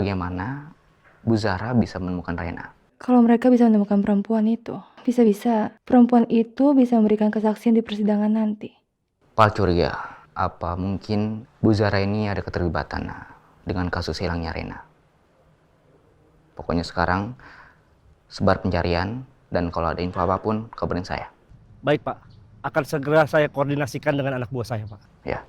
bagaimana Bu Zahra bisa menemukan Raina. Kalau mereka bisa menemukan perempuan itu, bisa-bisa perempuan itu bisa memberikan kesaksian di persidangan nanti. Pak curiga, apa mungkin Bu Zahra ini ada keterlibatan dengan kasus hilangnya Raina. Pokoknya sekarang sebar pencarian dan kalau ada info apapun kabarin saya. Baik Pak, akan segera saya koordinasikan dengan anak buah saya Pak. Ya.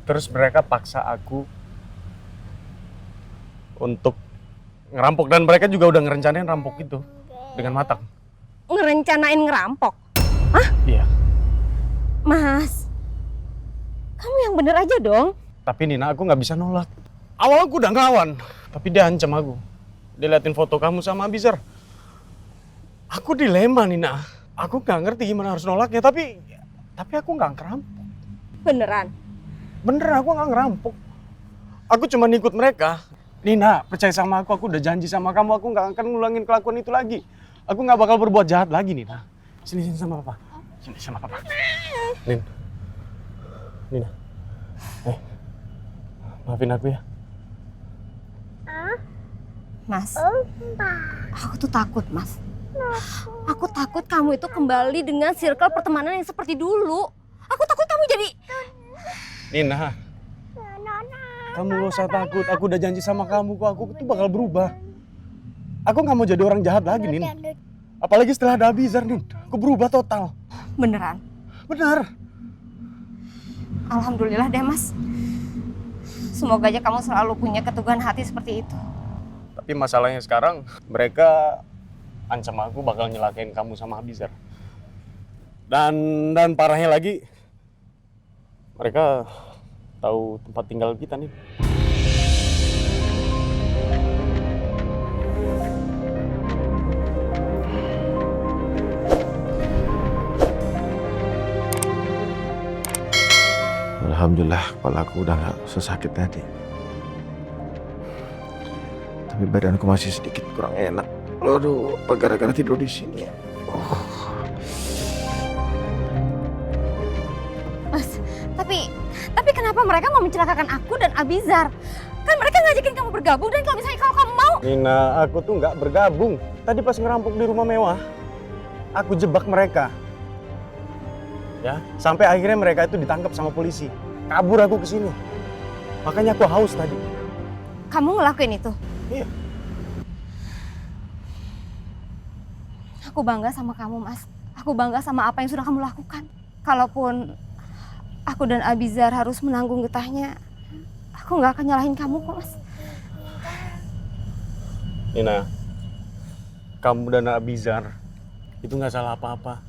Terus mereka paksa aku untuk ngerampok dan mereka juga udah ngerencanain rampok itu dengan matang. Ngerencanain ngerampok? Hah? Iya. Mas, kamu yang bener aja dong. Tapi Nina, aku nggak bisa nolak. Awalnya aku udah ngelawan, tapi dia ancam aku. Dia liatin foto kamu sama Abizar. Aku dilema Nina. Aku nggak ngerti gimana harus nolaknya, tapi aku nggak ngerampok. Beneran? Bener, aku nggak ngerampok. Aku cuma ikut mereka. Nina, percaya sama aku udah janji sama kamu, aku nggak akan ngulangin kelakuan itu lagi. Aku nggak bakal berbuat jahat lagi, Nina. Sini sama papa. Sini sama papa. Nina. Maafin aku ya. Mas, aku tuh takut, Mas. Aku takut kamu itu kembali dengan circle pertemanan yang seperti dulu. Aku takut kamu jadi... Nina, kamu gak usah takut. Aku udah janji sama kamu kok. Aku tuh bakal berubah. Aku gak mau jadi orang jahat lagi, Nin. Apalagi setelah ada Abizar, Nin. Aku berubah total. Beneran? Bener. Alhamdulillah deh, Mas. Semoga aja kamu selalu punya keteguhan hati seperti itu. Tapi masalahnya sekarang, mereka ancam aku bakal nyelakain kamu sama Abizar. Dan parahnya lagi, mereka tahu tempat tinggal kita nih. Alhamdulillah kepala aku udah gak sesakit tadi. Tapi badanku masih sedikit kurang enak. Aduh, apa gara-gara tidur di sini? Mas, tapi kenapa mereka mau mencelakakan aku dan Abizar? Kan mereka ngajakin kamu bergabung dan kalau misalnya kalau kamu mau... Nina, aku tuh nggak bergabung. Tadi pas ngerampok di rumah mewah, aku jebak mereka. Ya, sampai akhirnya mereka itu ditangkap sama polisi. Kabur aku ke sini. Makanya aku haus tadi. Kamu ngelakuin itu? Iya. Aku bangga sama kamu, Mas. Aku bangga sama apa yang sudah kamu lakukan. Kalaupun aku dan Abizar harus menanggung getahnya, aku nggak akan nyalahin kamu kok, Mas. Nina, kamu dan Abizar itu nggak salah apa-apa.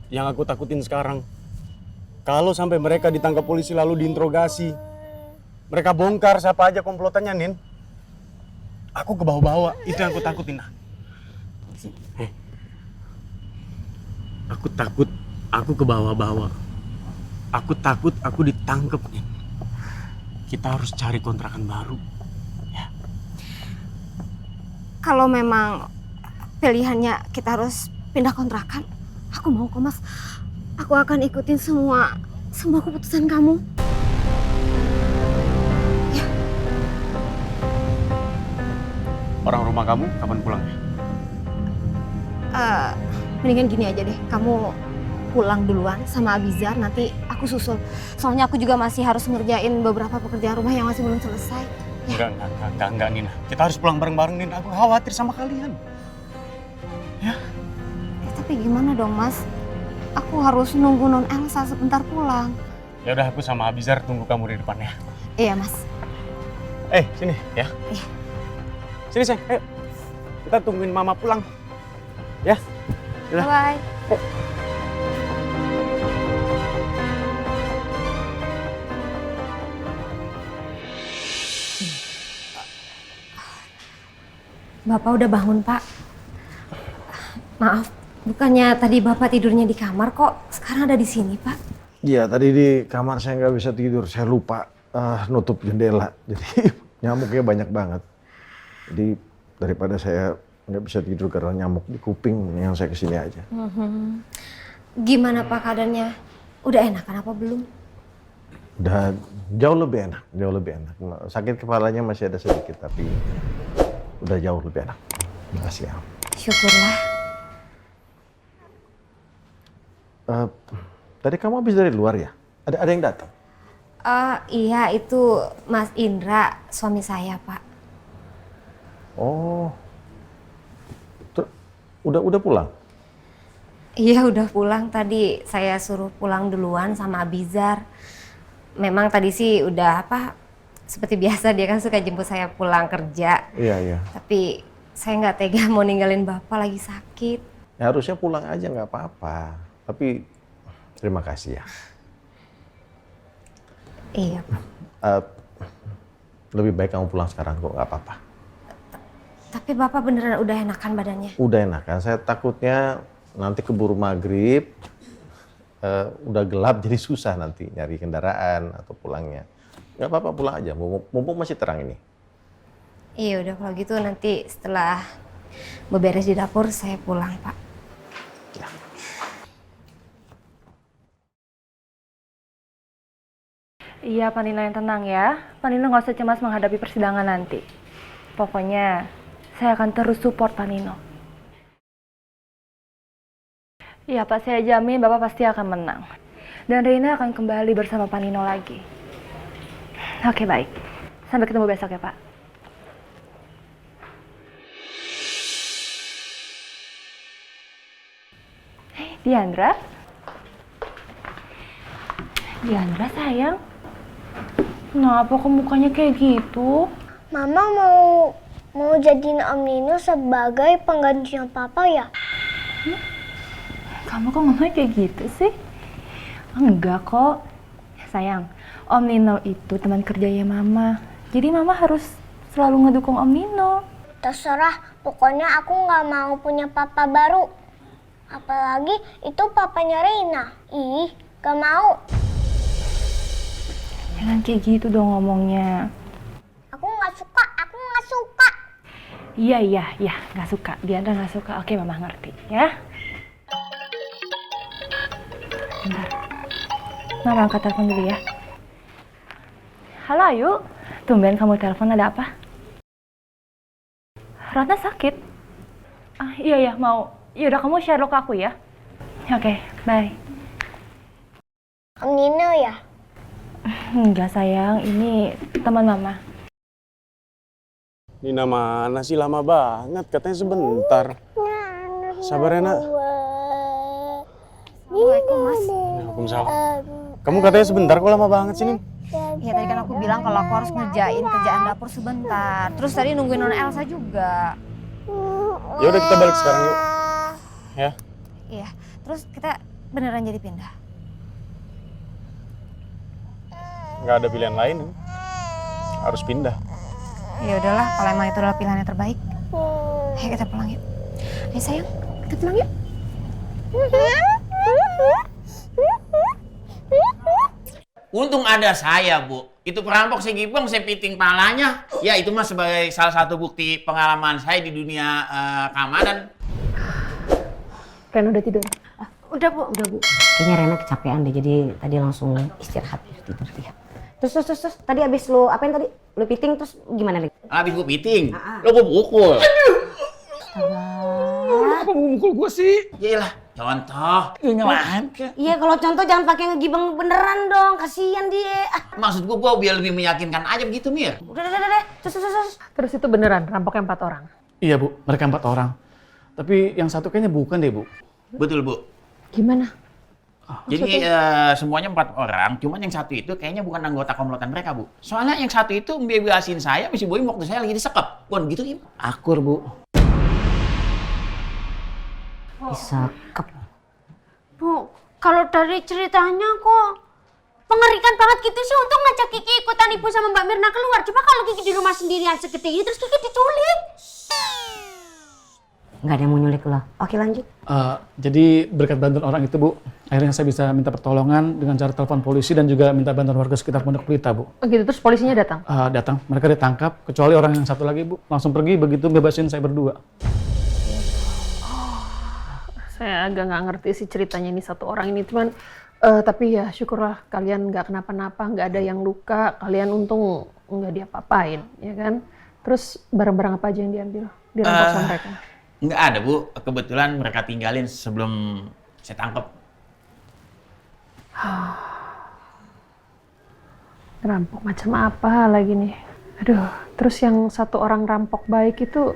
Yang aku takutin sekarang, kalau sampai mereka ditangkap polisi lalu diinterogasi, mereka bongkar siapa aja komplotannya, Nin. Aku ke bawah-bawah, itu yang aku takutin. Aku takut, aku ke bawah-bawah. Aku takut aku ditangkap, Nin. Kita harus cari kontrakan baru. Ya. Kalau memang pilihannya kita harus pindah kontrakan, aku mau kok, Mas. Aku akan ikutin semua keputusan kamu. Ya. Orang rumah kamu kapan pulangnya? Mendingan gini aja deh, kamu pulang duluan sama Abizar, nanti aku susul. Soalnya aku juga masih harus ngerjain beberapa pekerjaan rumah yang masih belum selesai. Ya. Enggak, Nina. Kita harus pulang bareng-bareng, Nina. Aku khawatir sama kalian. Ya. Tapi gimana dong, Mas? Aku harus nunggu Non Elsa sebentar pulang. Ya udah, aku sama Abizar tunggu kamu di depan ya. Iya, Mas. Sini ya. Iya. Sini, sayang. Ayo. Kita tungguin Mama pulang. Ya. Yaudah. Bye. Bapak udah bangun, Pak. Maaf, bukannya tadi Bapak tidurnya di kamar kok sekarang ada di sini, Pak? Iya, tadi di kamar saya nggak bisa tidur. Saya lupa nutup jendela. Jadi nyamuknya banyak banget. Jadi daripada saya nggak bisa tidur karena nyamuk di kuping, yang saya kesini aja. Gimana Pak keadaannya? Udah enakan apa belum? Udah jauh lebih enak, jauh lebih enak. Sakit kepalanya masih ada sedikit, tapi udah jauh lebih enak. Makasih ya. Syukurlah. Tadi kamu habis dari luar ya? Ada yang datang? Iya, itu Mas Indra, suami saya Pak. Oh, udah pulang? Iya udah pulang, tadi saya suruh pulang duluan sama Abizar. Memang tadi sih udah seperti biasa dia kan suka jemput saya pulang kerja. Iya. Tapi saya nggak tega mau ninggalin Bapak lagi sakit. Ya, harusnya pulang aja nggak apa-apa. Tapi terima kasih ya. Iya. Lebih baik kamu pulang sekarang kok, nggak apa-apa. Tapi Bapak beneran udah enakan badannya? Udah enakan, saya takutnya nanti keburu maghrib, udah gelap jadi susah nanti nyari kendaraan atau pulangnya. Nggak apa-apa, pulang aja, mumpung masih terang ini. Iya udah kalau gitu nanti setelah beberes di dapur saya pulang Pak. Ya. Iya, Pak Nino yang tenang ya. Pak Nino nggak usah cemas menghadapi persidangan nanti. Pokoknya saya akan terus support Pak Nino. Iya Pak, saya jamin Bapak pasti akan menang. Dan Reina akan kembali bersama Pak Nino lagi. Oke, baik. Sampai ketemu besok ya Pak. Hei, Diandra. Diandra sayang. Kenapa kok mukanya kayak gitu? Mama mau jadiin Om Nino sebagai penggantinya Papa ya? Kamu kok ngomongnya kayak gitu sih? Enggak kok. Sayang, Om Nino itu teman kerjanya Mama. Jadi Mama harus selalu ngedukung Om Nino. Terserah, pokoknya aku nggak mau punya papa baru. Apalagi itu papanya Reina. Ih, gak mau. Jangan kayak gitu dong ngomongnya. Aku nggak suka. Iya, nggak suka. Diandra nggak suka. Oke, Mama ngerti ya. Bentar. Mama angkat telepon dulu ya. Halo Ayu, tumben kamu telepon, ada apa? Ratna sakit? Iya, mau. Yaudah kamu share lo ke aku ya. Oke, bye. Om Nino ya? Enggak sayang, ini teman Mama. Nina mana sih, lama banget, katanya sebentar. Sabar ya nak. Assalamualaikum Mas. Waalaikumsalam. Kamu katanya sebentar, kok lama banget sih Nin? Iya tadi kan aku bilang kalau aku harus ngerjain kerjaan dapur sebentar. Terus tadi nungguin Nona Elsa juga. Ya udah kita balik sekarang yuk. Ya. Iya. Terus kita beneran jadi pindah. Nggak ada pilihan lain. Harus pindah. Ya udahlah, kalau emang itu adalah pilihan yang terbaik. Ayo kita pulang yuk. Ayo sayang, kita pulang yuk. Untung ada saya, Bu. Itu perampok saya gipeng, saya piting palanya. Ya, itu mah sebagai salah satu bukti pengalaman saya di dunia keamanan. Ren udah tidur? Udah bu. Kayaknya Rena kecapean deh, jadi tadi langsung istirahat ya, tidur dia. Terus, tadi abis lu apain tadi? Lu piting terus gimana lagi? Habis gue piting, lo gue pukul. Astaga. Apa mau mukul gue sih? Yaelah, contoh. Iya kalau contoh jangan pakai ngegibeng beneran dong, kasihan dia. Maksud gue biar lebih meyakinkan aja begitu, Mir. Udah. Terus. Terus itu beneran rampoknya 4 orang? Iya Bu, mereka 4 orang. Tapi yang satu kayaknya bukan deh Bu. Betul, Bu. Gimana? Jadi semuanya 4 orang, cuman yang satu itu kayaknya bukan anggota komplotan mereka, Bu. Soalnya yang satu itu membebasin saya, misi boim waktu saya lagi disekep. Bukan gitu, Im? Akur Bu. Disekep. Bu, kalau dari ceritanya kok mengerikan banget gitu sih. Untung ngajak Kiki ikutan Ibu sama Mbak Mirna keluar. Coba kalau Kiki di rumah sendirian segede ini terus Kiki diculik. Nggak ada yang mau nyulik lo. Oke lanjut. Jadi berkat bantuan orang itu Bu, akhirnya saya bisa minta pertolongan dengan cara telepon polisi dan juga minta bantuan warga sekitar Pondok Pelita Bu. Oh gitu, terus polisinya datang? Datang, mereka ditangkap, kecuali orang yang satu lagi Bu. Langsung pergi begitu bebasin saya berdua. Saya agak nggak ngerti sih ceritanya ini satu orang ini, cuman tapi ya syukurlah kalian nggak kenapa-napa, nggak ada yang luka, kalian untung nggak diapa-apain, ya kan? Terus barang-barang apa aja yang diambil, dirampok sama mereka? Nggak ada, Bu. Kebetulan mereka tinggalin sebelum saya tangkap. Rampok macam apa lagi nih? Aduh, terus yang satu orang rampok baik itu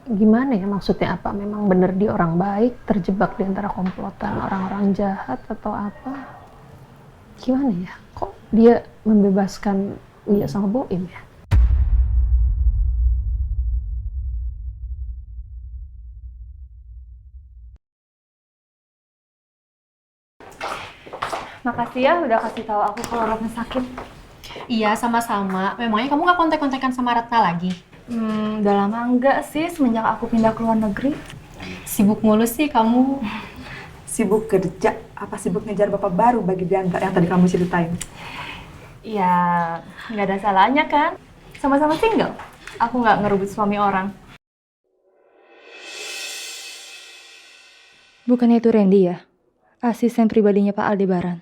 gimana ya, maksudnya apa? Memang bener dia orang baik, terjebak di antara komplotan orang-orang jahat atau apa? Gimana ya? Kok dia membebaskan Uya sama Boim ya? Makasih ya udah kasih tahu aku kalau Ratna sakit. Iya, sama-sama. Memangnya kamu nggak kontak-kontakan sama Ratna lagi? Udah lama enggak sih semenjak aku pindah ke luar negeri. Sibuk mulu sih kamu. Sibuk kerja, apa sibuk ngejar bapak baru bagi Diantar yang tadi kamu ceritain? Ya, nggak ada salahnya kan. Sama-sama single. Aku nggak ngerebut suami orang. Bukannya itu Randy ya? Asisten pribadinya Pak Aldebaran.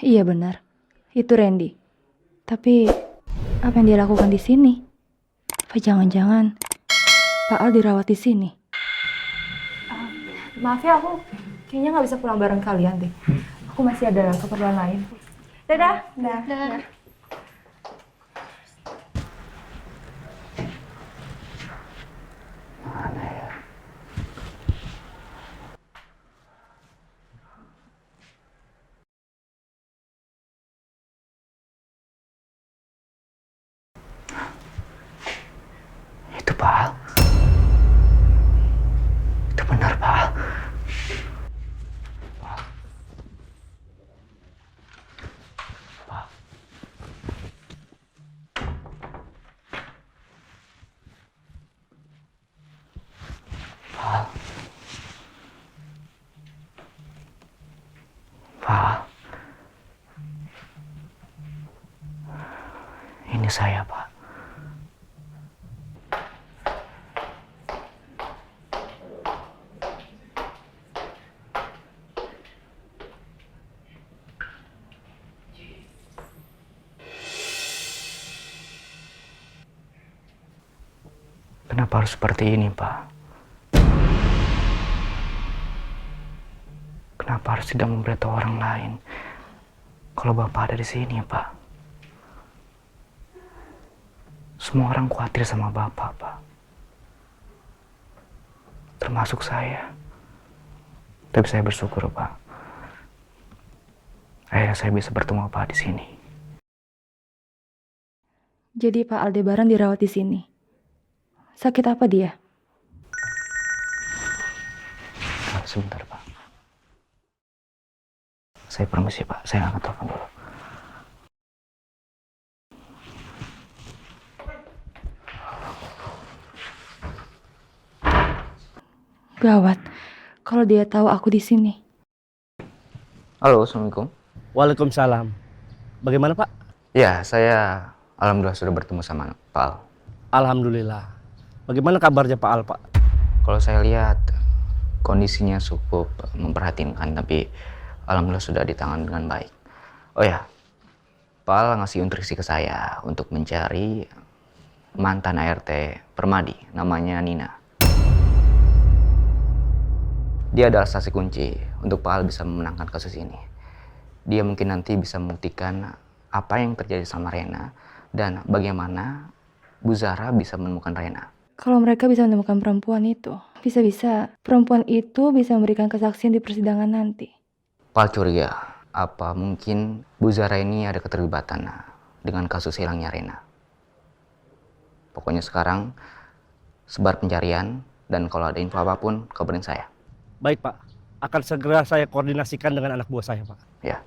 Iya benar, itu Randy. Tapi apa yang dia lakukan di sini? Apa jangan-jangan Pak Al dirawat di sini? Maaf ya, aku kayaknya nggak bisa pulang bareng kalian deh. Aku masih ada keperluan lain. Dadah. Dadah. Itu Pak Al. Itu benar Pak Al. Pak, ini saya, Pak. Kenapa harus seperti ini, Pak? Kenapa harus tidak memberitahu orang lain kalau Bapak ada di sini, Pak? Semua orang khawatir sama Bapak, Pak. Termasuk saya. Tapi saya bersyukur, Pak. Akhirnya saya bisa bertemu Bapak di sini. Jadi Pak Aldebaran dirawat di sini. Sakit apa dia? Sebentar, Pak. Saya permisi, Pak. Saya angkat telepon dulu. Gawat. Kalau dia tahu aku di sini. Halo, Assalamualaikum. Waalaikumsalam. Bagaimana, Pak? Ya, saya alhamdulillah sudah bertemu sama Pak Al. Alhamdulillah. Bagaimana kabarnya Pak Al, Pak? Kalau saya lihat kondisinya cukup memprihatinkan, tapi alhamdulillah sudah ditangani dengan baik. Oh ya, Pak Al ngasih instruksi ke saya untuk mencari mantan ART Permadi, namanya Nina. Dia adalah saksi kunci untuk Pak Al bisa memenangkan kasus ini. Dia mungkin nanti bisa membuktikan apa yang terjadi sama Rena dan bagaimana Bu Zara bisa menemukan Rena. Kalau mereka bisa menemukan perempuan itu, bisa-bisa perempuan itu bisa memberikan kesaksian di persidangan nanti. Pak Al curiga, apa mungkin Bu Zara ini ada keterlibatan dengan kasus hilangnya Rena. Pokoknya sekarang sebar pencarian dan kalau ada info apapun kabarin saya. Baik, Pak. Akan segera saya koordinasikan dengan anak buah saya, Pak. Ya.